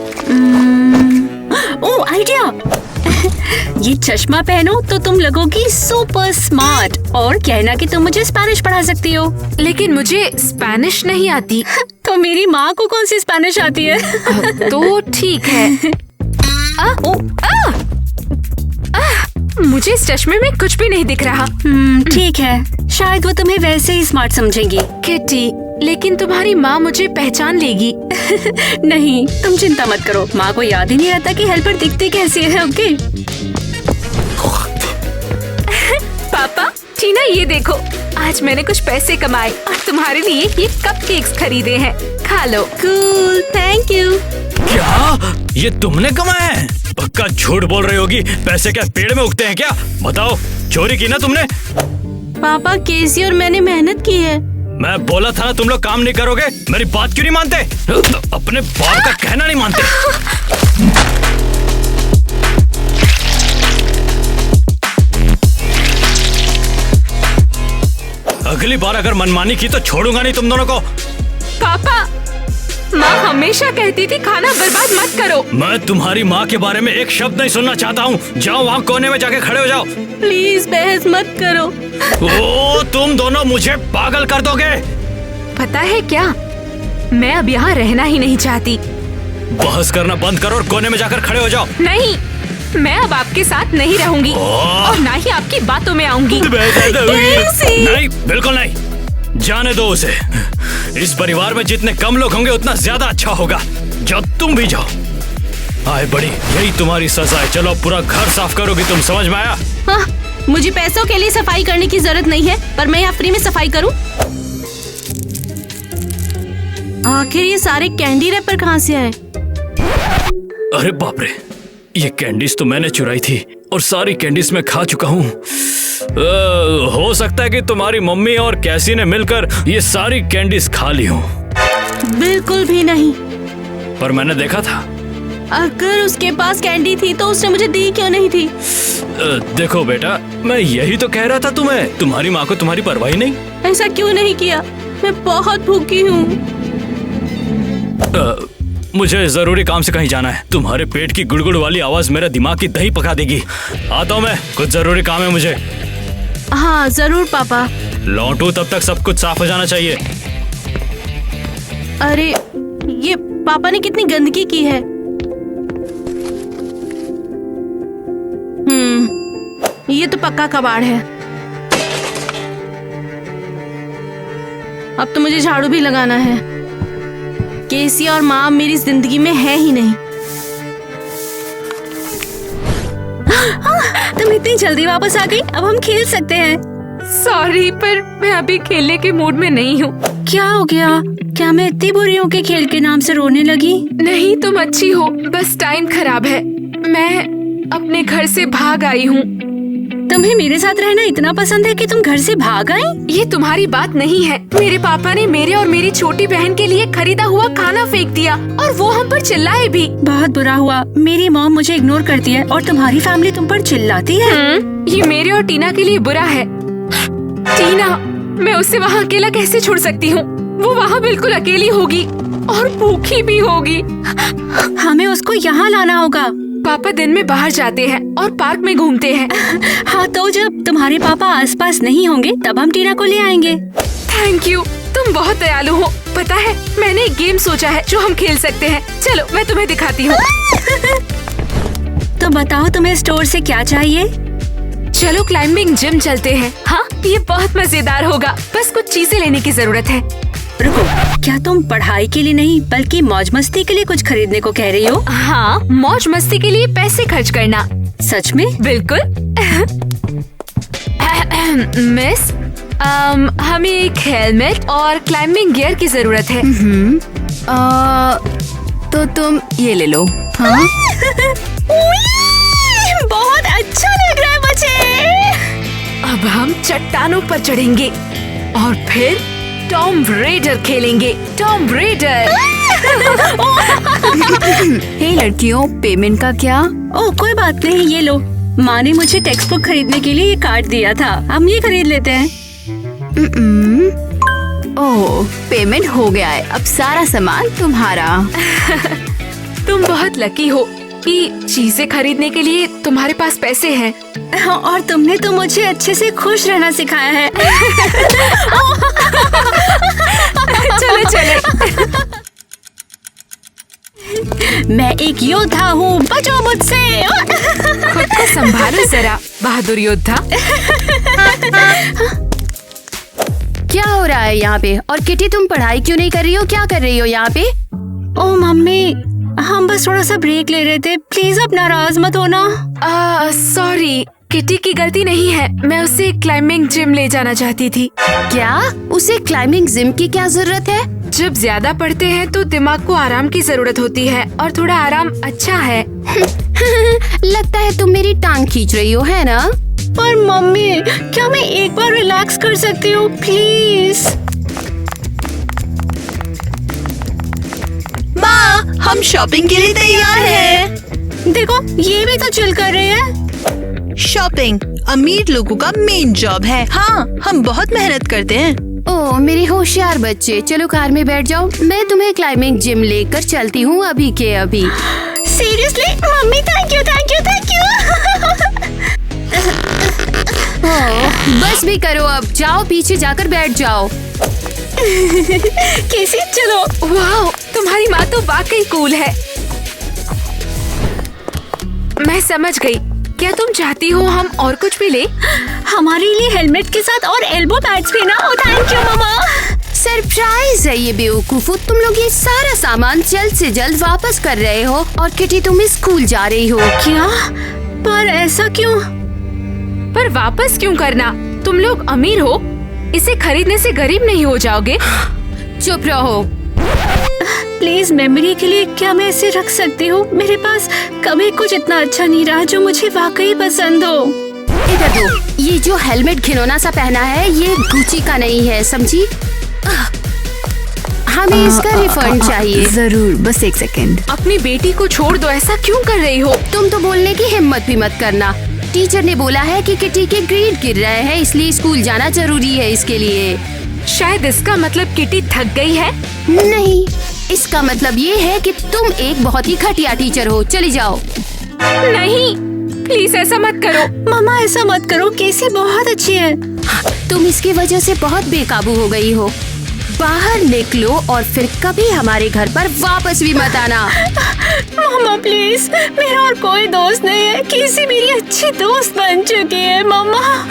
ओह, आइडिया। ये चश्मा पहनो तो तुम लगोगी सुपर स्मार्ट और कहना कि तुम मुझे स्पेनिश पढ़ा सकती हो। लेकिन मुझे स्पेनिश नहीं आती। तो मेरी माँ को कौन सी स्पेनिश आती है? तो ठीक है। मुझे इस चश्मे में कुछ भी नहीं दिख रहा। ठीक है, शायद वो तुम्हें वैसे ही स्मार्ट समझेंगी। किटी, लेकिन तुम्हारी माँ मुझे पहचान लेगी। नहीं, तुम चिंता मत करो, माँ को याद ही नहीं रहता कि हेल्पर दिखती कैसी है। ओके पापा, टीना ये देखो, आज मैंने कुछ पैसे कमाए और तुम्हारे लिए ये कपकेक्स खरीदे हैं। खा लो। Cool, thank you. क्या ये तुमने कमाया है? पक्का झूठ बोल रही होगी। पैसे क्या पेड़ में उगते हैं क्या? बताओ, चोरी की ना तुमने? पापा, केसी और मैंने मेहनत की है। मैं बोला था ना तुम लोग काम नहीं करोगे। मेरी बात क्यों नहीं मानते? अपने बाप का कहना नहीं मानते। अगली बार अगर मनमानी की तो छोड़ूंगा नहीं तुम दोनों को। पापा, माँ हमेशा कहती थी खाना बर्बाद मत करो। मैं तुम्हारी माँ के बारे में एक शब्द नहीं सुनना चाहता हूँ। जाओ वहाँ कोने में जाके खड़े हो जाओ। प्लीज बहस मत करो। ओ, तुम दोनों मुझे पागल कर दोगे। पता है क्या, मैं अब यहाँ रहना ही नहीं चाहती। बहस करना बंद करो और कोने में जाकर खड़े हो जाओ। नहीं, मैं अब आपके साथ नहीं रहूंगी और ना ही आपकी बातों में आऊंगी। नहीं, बिल्कुल नहीं। जाने दो उसे। इस परिवार में जितने कम लोग होंगे उतना ज्यादा अच्छा होगा। जाओ, तुम भी जाओ। आए बड़ी, यही तुम्हारी सजा है। चलो पूरा घर साफ करोगी तुम, समझ में आया? हाँ, मुझे पैसों के लिए सफाई करने की जरूरत नहीं है, पर मैं यहाँ फ्री में सफाई करूँ। आखिर ये सारे कैंडी रैपर कहाँ से आए? अरे बाप रे, ये कैंडीज तो मैंने चुराई थी और सारी कैंडीज मैं खा चुका हूँ। हो सकता है कि तुम्हारी मम्मी और कैसी ने मिलकर ये सारी कैंडीज खा ली हो। बिल्कुल भी नहीं। पर मैंने देखा था। अगर उसके पास कैंडी थी तो उसने मुझे दी क्यों नहीं थी? देखो बेटा, मैं यही तो कह रहा था तुम्हें। तुम्हारी माँ को तुम्हारी परवाह ही नहीं। ऐसा क्यों नहीं किया? मैं बहुत भूखी हूँ। मुझे जरूरी काम से कहीं जाना है। तुम्हारे पेट की गुड़गुड़ वाली आवाज मेरा दिमाग की दही पका देगी। आता हूँ मैं, कुछ जरूरी काम है मुझे। हाँ जरूर पापा। लौटू तब तक सब कुछ साफ हो जाना चाहिए। अरे ये पापा ने कितनी गंदगी की है। ये तो पक्का कबाड़ है। अब तो मुझे झाड़ू भी लगाना है। केसी और माँ मेरी जिंदगी में है ही नहीं। तुम इतनी जल्दी वापस आ गई, अब हम खेल सकते हैं। सॉरी, पर मैं अभी खेलने के मूड में नहीं हूँ। क्या हो गया? क्या मैं इतनी बुरी हूँ कि खेल के नाम से रोने लगी? नहीं, तुम अच्छी हो, बस टाइम खराब है। मैं अपने घर से भाग आई हूँ। तुम्हें मेरे साथ रहना इतना पसंद है कि तुम घर से भाग आई? ये तुम्हारी बात नहीं है। मेरे पापा ने मेरे और मेरी छोटी बहन के लिए खरीदा हुआ खाना फेंक दिया और वो हम पर चिल्लाए भी। बहुत बुरा हुआ। मेरी मॉम मुझे इग्नोर करती है और तुम्हारी फैमिली तुम पर चिल्लाती है। ये मेरे और टीना के लिए बुरा है। टीना, मैं उसे वहाँ अकेला कैसे छोड़ सकती हूँ? वो वहाँ बिल्कुल अकेली होगी और भूखी भी होगी। हमें उसको यहाँ लाना होगा। पापा दिन में बाहर जाते हैं और पार्क में घूमते हैं। हाँ, तो जब तुम्हारे पापा आसपास नहीं होंगे तब हम टीना को ले आएंगे। थैंक यू, तुम बहुत दयालु हो। पता है, मैंने एक गेम सोचा है जो हम खेल सकते हैं। चलो मैं तुम्हें दिखाती हूँ। तो बताओ, तुम्हें स्टोर से क्या चाहिए? चलो क्लाइंबिंग जिम चलते हैं। हाँ, ये बहुत मजेदार होगा। बस कुछ चीजें लेने की जरूरत है। रुको, क्या तुम पढ़ाई के लिए नहीं बल्कि मौज मस्ती के लिए कुछ खरीदने को कह रही हो? हाँ, मौज मस्ती के लिए पैसे खर्च करना। सच में? बिल्कुल। मिस, हमें एक हेलमेट और क्लाइंबिंग गियर की जरूरत है। तो तुम ये ले लो। हाँ? बहुत अच्छा लग रहा है मुझे। अब हम चट्टानों पर चढ़ेंगे और फिर टॉम रेडर खेलेंगे। Tomb raider. हे लड़कियों, पेमेंट का क्या? ओह कोई बात नहीं, ये लो। माँ ने मुझे टेक्स्ट बुक खरीदने के लिए ये कार्ड दिया था, हम ये खरीद लेते हैं। ओह, पेमेंट हो गया है, अब सारा सामान तुम्हारा। तुम बहुत लकी हो कि चीजें खरीदने के लिए तुम्हारे पास पैसे हैं। और तुमने तो मुझे अच्छे से खुश रहना सिखाया है। चलो चलो। मैं एक योद्धा हूँ, बचो मुझसे। खुद को संभालो जरा, बहादुर योद्धा। क्या हो रहा है यहाँ पे? और किटी, तुम पढ़ाई क्यों नहीं कर रही हो? क्या कर रही हो यहाँ पे? ओह मम्मी, हम बस थोड़ा सा ब्रेक ले रहे थे, प्लीज अब नाराज मत होना। सॉरी, किटी की गलती नहीं है। मैं उसे क्लाइंबिंग जिम ले जाना चाहती थी। क्या? उसे क्लाइंबिंग जिम की क्या जरूरत है? जब ज्यादा पढ़ते हैं तो दिमाग को आराम की जरूरत होती है, और थोड़ा आराम अच्छा है। लगता है तुम मेरी टांग खींच रही हो, है ना? पर मम्मी, क्या मैं एक बार रिलैक्स कर सकती हूँ प्लीज? माँ, हम शॉपिंग के लिए तैयार हैं। देखो, ये भी तो चिल कर रहे हैं। शॉपिंग अमीर लोगों का मेन जॉब है। हाँ, हम बहुत मेहनत करते हैं। ओह मेरे होशियार बच्चे, चलो कार में बैठ जाओ, मैं तुम्हें क्लाइंबिंग जिम लेकर चलती हूँ अभी के अभी। Seriously mummy, thank you thank you thank you. बस भी करो, अब जाओ पीछे जाकर बैठ जाओ। कैसी, चलो। वाह, तुम्हारी माँ तो वाकई कूल है। मैं समझ गई। क्या तुम चाहती हो हम और कुछ भी ले? हमारे लिए हेलमेट के साथ और एल्बो पैड्स भी ना। Thank you mama. सरप्राइज है ये बेवकूफो, तुम लोग ये सारा सामान जल्द से जल्द वापस कर रहे हो और किटी तुम स्कूल जा रही हो। क्या? पर ऐसा क्यों? पर वापस क्यों करना? तुम लोग अमीर हो, इसे खरीदने से गरीब नहीं हो जाओगे। चुप रहो। प्लीज मेमोरी के लिए क्या मैं इसे रख सकती हूँ? मेरे पास कभी कुछ इतना अच्छा नहीं रहा जो मुझे वाकई पसंद हो। इधर दो, ये जो हेलमेट घिनौना सा पहना है ये गुची का नहीं है, समझी? हमें इसका रिफंड चाहिए। जरूर, बस एक सेकंड। अपनी बेटी को छोड़ दो, ऐसा क्यों कर रही हो? तुम तो बोलने की हिम्मत भी मत करना। टीचर ने बोला है कि किटी के ग्रेड गिर रहे हैं, इसलिए स्कूल जाना जरूरी है इसके लिए। शायद इसका मतलब किटी थक गई है। नहीं, इसका मतलब ये है कि तुम एक बहुत ही घटिया टीचर हो, चली जाओ। नहीं, प्लीज ऐसा मत करो। मामा ऐसा मत करो, केसी बहुत अच्छी है। तुम इसकी वजह से बहुत बेकाबू हो गई हो। बाहर निकलो और फिर कभी हमारे घर पर वापस भी मत आना। मामा प्लीज, मेरा और कोई दोस्त नहीं है, केसी मेरी अच्छी दोस्त बन चुकी है। मामा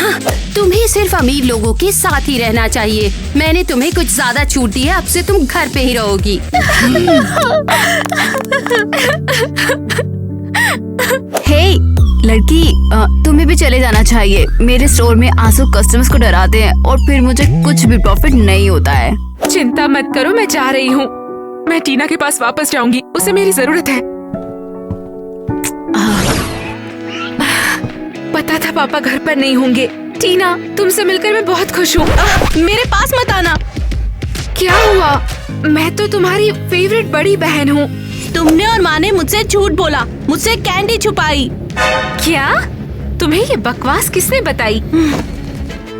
तुम्हें सिर्फ अमीर लोगों के साथ ही रहना चाहिए। मैंने तुम्हें कुछ ज्यादा छूट दी है, अब से तुम घर पे ही रहोगी। हे लड़की, तुम्हें भी चले जाना चाहिए। मेरे स्टोर में आंसू कस्टमर्स को डराते हैं और फिर मुझे कुछ भी प्रॉफिट नहीं होता है। चिंता मत करो, मैं जा रही हूँ। मैं टीना के पास वापस जाऊंगी, उसे मेरी जरूरत है। पता था पापा घर पर नहीं होंगे। टीना, तुमसे मिलकर मैं बहुत खुश हूँ। मेरे पास मत आना। क्या हुआ? मैं तो तुम्हारी फेवरेट बड़ी बहन हूँ। तुमने और माँ ने मुझसे झूठ बोला, मुझसे कैंडी छुपाई। क्या? तुम्हें ये बकवास किसने बताई?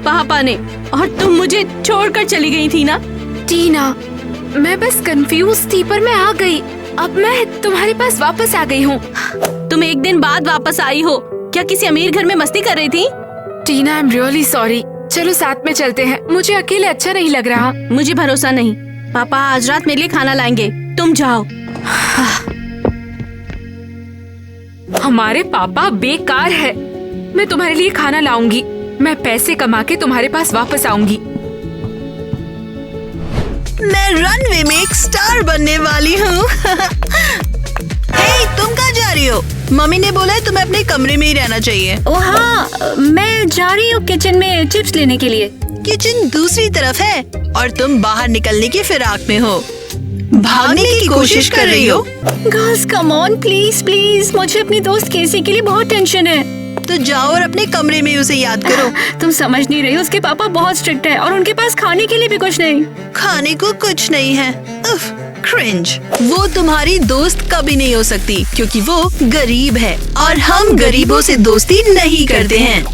पापा ने। और तुम मुझे छोड़कर चली गई थी ना। टीना, मैं बस कंफ्यूज थी पर मैं आ गई। अब मैं तुम्हारे पास वापस आ गई हूँ। तुम एक दिन बाद वापस आई हो, क्या किसी अमीर घर में मस्ती कर रही थी? टीना, आई एम रियली सॉरी। चलो साथ में चलते हैं, मुझे अकेले अच्छा नहीं लग रहा। मुझे भरोसा नहीं। पापा आज रात मेरे लिए खाना लाएंगे, तुम जाओ। हमारे पापा बेकार है। मैं तुम्हारे लिए खाना लाऊंगी। मैं पैसे कमा के तुम्हारे पास वापस आऊंगी। मैं रनवे में एक स्टार बनने वाली हूँ। हे, तुम कहाँ जा रही हो? मम्मी ने बोला है तुम्हें अपने कमरे में ही रहना चाहिए। ओ हाँ, मैं जा रही हूँ किचन में चिप्स लेने के लिए। किचन दूसरी तरफ है और तुम बाहर निकलने की फिराक में हो। भागने की कोशिश कर रही हो। Girls come on, please please, मुझे अपनी दोस्त केसी के लिए बहुत टेंशन है। तो जाओ और अपने कमरे में उसे याद करो। तुम समझ नहीं रही, उसके पापा बहुत स्ट्रिक्ट है और उनके पास खाने के लिए भी कुछ नहीं। खाने को कुछ नहीं है। उफ, क्रिंज। वो तुम्हारी दोस्त कभी नहीं हो सकती क्योंकि वो गरीब है और हम गरीबों से दोस्ती नहीं करते हैं।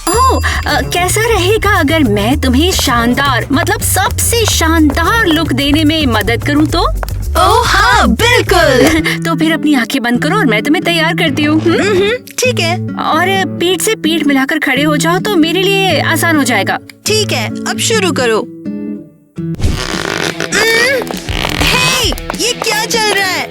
ओह, कैसा रहेगा अगर मैं तुम्हें शानदार, मतलब सबसे शानदार लुक देने में मदद करूं तो? ओह हाँ, बिल्कुल। तो फिर अपनी आंखें बंद करो और मैं तुम्हें तैयार करती हूँ। ठीक है। और पीठ से पीठ मिलाकर खड़े हो जाओ तो मेरे लिए आसान हो जाएगा। ठीक है, अब शुरू करो। हे, ये क्या चल रहा है?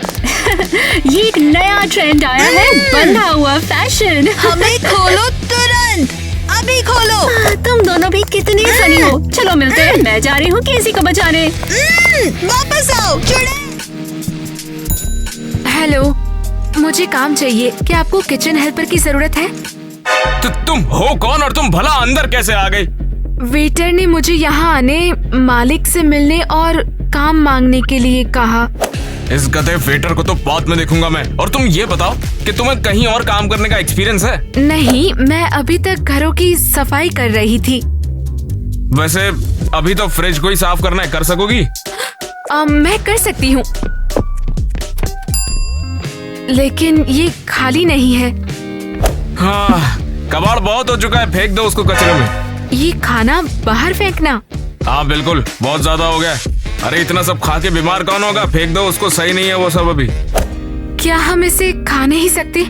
ये एक नया ट्रेंड आया है, बंधा हुआ फैशन। हमें खोलो तुरंत, अभी खोलो। तुम दोनों भी कितने फनी हो। चलो मिलते हैं, मैं जा रही हूँ केसी को बचाने। वापस आओ, चिड़े। हेलो, मुझे काम चाहिए। क्या आपको किचन हेल्पर की जरूरत है? तो तुम हो कौन और तुम भला अंदर कैसे आ गई? वेटर ने मुझे यहाँ आने, मालिक से मिलने और काम मांगने के लिए कहा। इस गधे वेटर को तो बाद में देखूंगा मैं। और तुम ये बताओ कि तुम्हें कहीं और काम करने का एक्सपीरियंस है? नहीं, मैं अभी तक घरों की सफाई कर रही थी। वैसे अभी तो फ्रिज को ही साफ करना है, कर सकोगी? मैं कर सकती हूँ, लेकिन ये खाली नहीं है। हाँ, कबाड़ बहुत हो चुका है, फेंक दो उसको कचरे में। ये खाना बाहर फेंकना? हाँ बिल्कुल, बहुत ज्यादा हो गया। अरे इतना सब खा के बीमार कौन होगा? फेंक दो उसको, सही नहीं है वो सब अभी। क्या हम इसे खा नहीं सकते?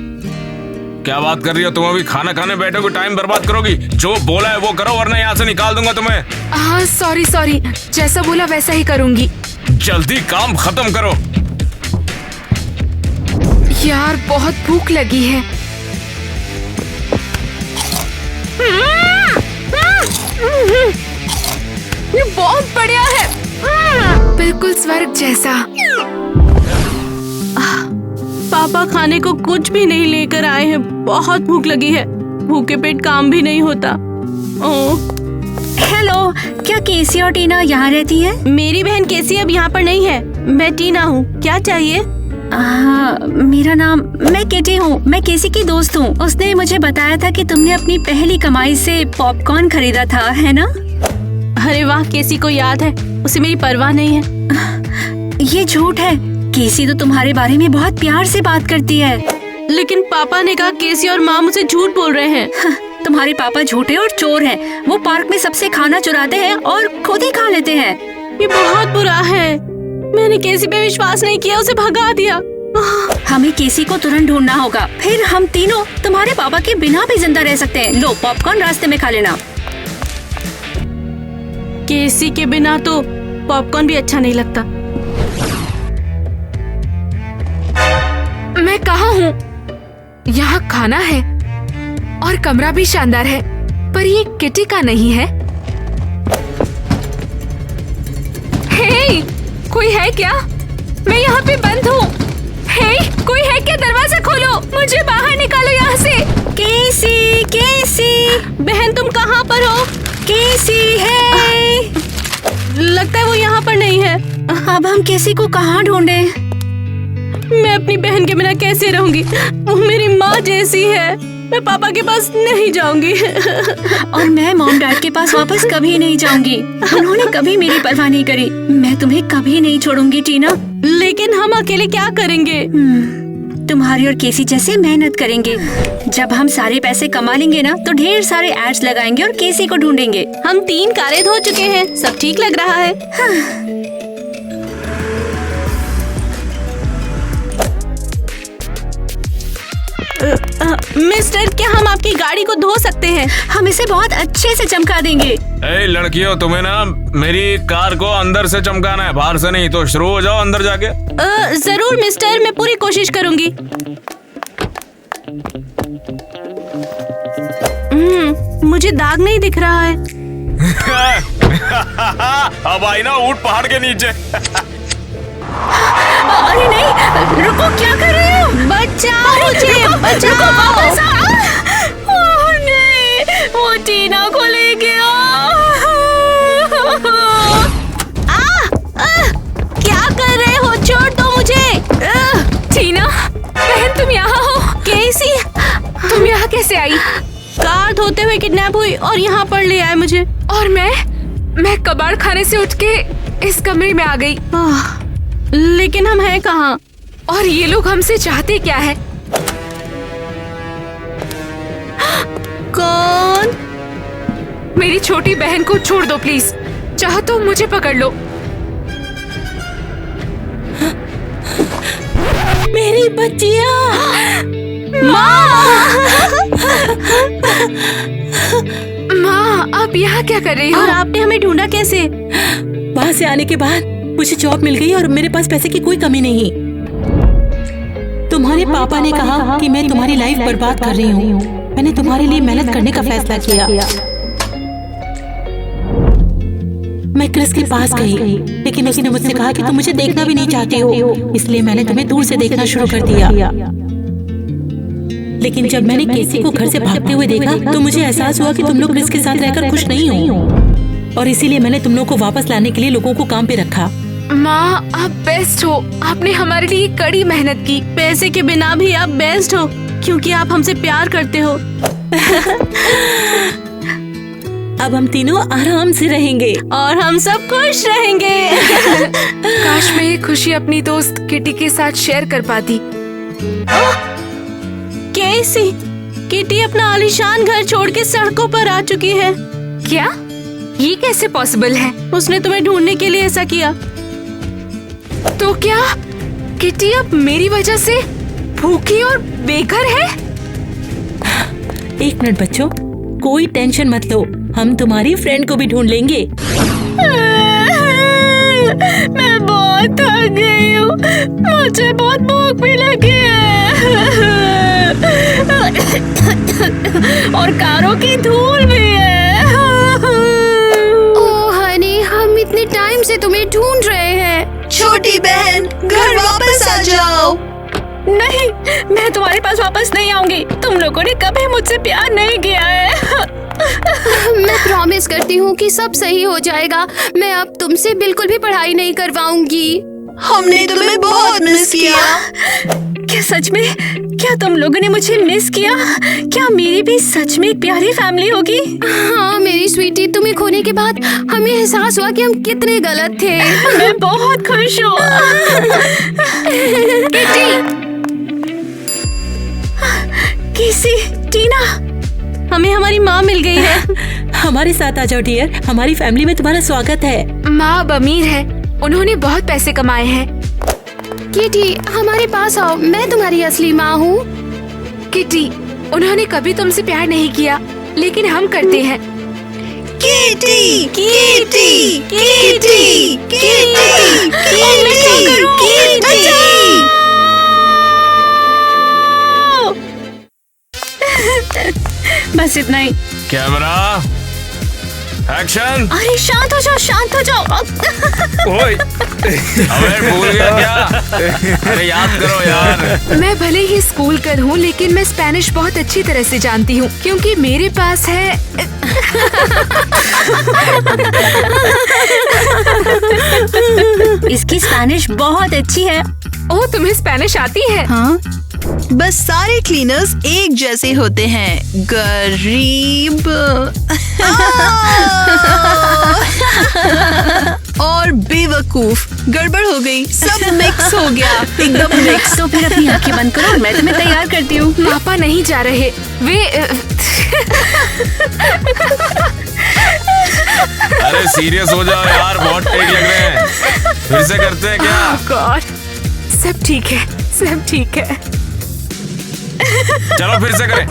क्या बात कर रही हो तुम? अभी खाना खाने बैठोगे, टाइम बर्बाद करोगी। जो बोला है वो करो वरना यहाँ से निकाल दूंगा तुम्हें। हाँ सॉरी, जैसा बोला वैसा ही करूँगी। जल्दी काम खत्म करो। यार बहुत भूख लगी है। ये बहुत बढ़िया है, बिल्कुल स्वर्ग जैसा। पापा खाने को कुछ भी नहीं लेकर आए हैं। बहुत भूख लगी है, भूखे पेट काम भी नहीं होता। ओह, हेलो, क्या केसी और टीना यहाँ रहती है? मेरी बहन केसी अब यहाँ पर नहीं है। मैं टीना हूँ, क्या चाहिए? मेरा नाम, मैं केटी हूँ, मैं केसी की दोस्त हूँ। उसने मुझे बताया था कि तुमने अपनी पहली कमाई से पॉपकॉर्न खरीदा था, है ना? अरे वाह, केसी को याद है। उसे मेरी परवाह नहीं है। ये झूठ है, केसी तो तुम्हारे बारे में बहुत प्यार से बात करती है। लेकिन पापा ने कहा केसी और माँ मुझसे झूठ बोल रहे हैं। तुम्हारे पापा झूठे और चोर हैं। वो पार्क में सबसे खाना चुराते हैं और खुद ही खा लेते हैं। ये बहुत बुरा है। मैंने केसी पे विश्वास नहीं किया, उसे भगा दिया। हमें केसी को तुरंत ढूंढना होगा, फिर हम तीनों तुम्हारे पापा के बिना भी जिंदा रह सकते हैं। लो, पॉपकॉर्न रास्ते में खा लेना। केसी के बिना तो पॉपकॉर्न भी अच्छा नहीं लगता। मैं कहाँ हूँ? यहाँ खाना है और कमरा भी शानदार है, पर ये किटी का नहीं है। हे, कोई है क्या? मैं यहाँ पे बंद हूँ। हे, कोई है क्या? दरवाजा खोलो, मुझे बाहर निकालो यहाँ से। केसी, केसी, बहन तुम कहाँ पर हो? केसी है। लगता है वो यहाँ पर नहीं है। अब हम केसी को कहाँ ढूंढें? मैं अपनी बहन के बिना कैसे रहूंगी? वो मेरी माँ जैसी है। मैं पापा के पास नहीं जाऊंगी। और मैं मॉम डैड के पास वापस कभी नहीं जाऊंगी। उन्होंने कभी मेरी परवाह नहीं करी। मैं तुम्हें कभी नहीं छोड़ूंगी टीना। लेकिन हम अकेले क्या करेंगे? तुम्हारी और केसी जैसे मेहनत करेंगे। जब हम सारे पैसे कमा लेंगे ना, तो ढेर सारे एड्स लगाएंगे और केसी को ढूंढेंगे। हम 3 कारें धो चुके हैं, सब ठीक लग रहा है। मिस्टर, क्या हम आपकी गाड़ी को धो सकते हैं? हम इसे बहुत अच्छे से चमका देंगे। ए लड़कियों, तुम्हें ना मेरी कार को अंदर से चमकाना है, बाहर से नहीं। तो शुरू हो जाओ अंदर जाके। जरूर मिस्टर, मैं पूरी कोशिश करूंगी। मुझे दाग नहीं दिख रहा है। अब आई ना ऊंट पहाड़ के नीचे। अरे नहीं, रुको, क्या कर रहे हो? बचाओ मुझे, रुको, वापस आओ। ओह नहीं, वो टीना को ले गया। क्या कर रहे हो? छोड़ दो मुझे। टीना, बहन तुम यहाँ हो? कैसी? तुम यहाँ कैसे आई? कार धोते हुए किडनैप हुई और यहाँ पर ले आए मुझे। और मैं कबाड़ खाने से उठ के इस कमरे में आ गई। लेकिन हम हैं कहाँ? और ये लोग हमसे चाहते क्या है? कौन? मेरी छोटी बहन को छोड़ दो प्लीज। चाहो तो मुझे पकड़ लो। मेरी बच्चियाँ। माँ, आप यहाँ क्या कर रही हो? और आपने हमें ढूंढा कैसे? वहाँ से आने के बाद मुझे जॉब मिल गई और मेरे पास पैसे की कोई कमी नहीं। तुम्हारे पापा ने कहा कि मैं तुम्हारी लाइफ बर्बाद कर रही हूँ। मैंने तुम्हारे लिए मेहनत करने का फैसला किया। मैं क्रिस के पास गई, लेकिन उसने मुझसे कहा कि तुम मुझे देखना भी नहीं चाहती हो, इसलिए मैंने तुम्हें दूर से देखना शुरू कर दिया। लेकिन जब मैंने केसी को घर से भागते हुए देखा तो मुझे एहसास हुआ कि तुम लोग क्रिस के साथ रहकर खुश नहीं हो, और इसीलिए मैंने तुम लोग को वापस लाने के लिए लोगों को काम पे रखा। माँ, आप बेस्ट हो। आपने हमारे लिए कड़ी मेहनत की। पैसे के बिना भी आप बेस्ट हो, क्योंकि आप हमसे प्यार करते हो। अब हम तीनों आराम से रहेंगे और हम सब खुश रहेंगे। काश मैं ये खुशी अपनी दोस्त किटी के साथ शेयर कर पाती। कैसी? किटी अपना आलीशान घर छोड़ के सड़कों पर आ चुकी है। क्या? ये कैसे पॉसिबल है? उसने तुम्हें ढूंढने के लिए ऐसा किया। तो क्या किटी अब मेरी वजह से भूखी और बेघर है? एक मिनट बच्चों, कोई टेंशन मत लो, हम तुम्हारी फ्रेंड को भी ढूंढ लेंगे। मैं बहुत थक गई हूँ, मुझे बहुत भूख भी लगी है और कारों की धूल भी है। ओह हनी, हम इतने टाइम से तुम्हें ढूंढ रहे हैं। छोटी बहन, घर वापस आ जाओ। नहीं, मैं तुम्हारे पास वापस नहीं आऊंगी। तुम लोगों ने कभी मुझसे प्यार नहीं किया है। मैं प्रॉमिस करती हूँ कि सब सही हो जाएगा। मैं अब तुमसे बिल्कुल भी पढ़ाई नहीं करवाऊंगी। हमने तुम्हें बहुत मिस किया। क्या सच में? क्या तुम लोगों ने मुझे मिस किया? क्या मेरी भी सच में एक प्यारी फैमिली होगी? हाँ मेरी स्वीटी, तुम्हें खोने के बाद हमें एहसास हुआ कि हम कितने गलत थे। मैं बहुत खुश हूँ। किसी टीना, हमें हमारी माँ मिल गई है। हमारे साथ आ जाओ डियर, हमारी फैमिली में तुम्हारा स्वागत है। माँ अब अमीर है, उन्होंने बहुत पैसे कमाए हैं। किटी, हमारे पास आओ, मैं तुम्हारी असली माँ हूँ। किटी, उन्होंने कभी तुमसे प्यार नहीं किया, लेकिन हम करते हैं। Kitty, kitty, kitty, kitty, kitty. बस इतना ही। Camera action. अरे शांत हो जाओ, शांत हो जाओ। ओए, अबे भूल गया क्या? अरे याद करो यार। मैं भले ही स्कूल कर हूँ, लेकिन मैं स्पेनिश बहुत अच्छी तरह से जानती हूँ, क्योंकि मेरे पास है। इसकी स्पेनिश बहुत अच्छी है। ओह, तुम्हें स्पेनिश आती है? हाँ, बस सारे क्लीनर्स एक जैसे होते हैं। गरीब और बेवकूफ। गड़बड़ हो गई, सब मिक्स हो गया, एकदम मिक्स। तो फिर अपनी आंखें बंद करो और मैं तुम्हें तैयार करती हूँ। पापा नहीं जा रहे, वे अरे सीरियस हो जाओ यार, बहुत टेक लग रहे हैं। फिर से करते हैं क्या? गॉड, सब ठीक है, सब ठीक है। चलो फिर से करें।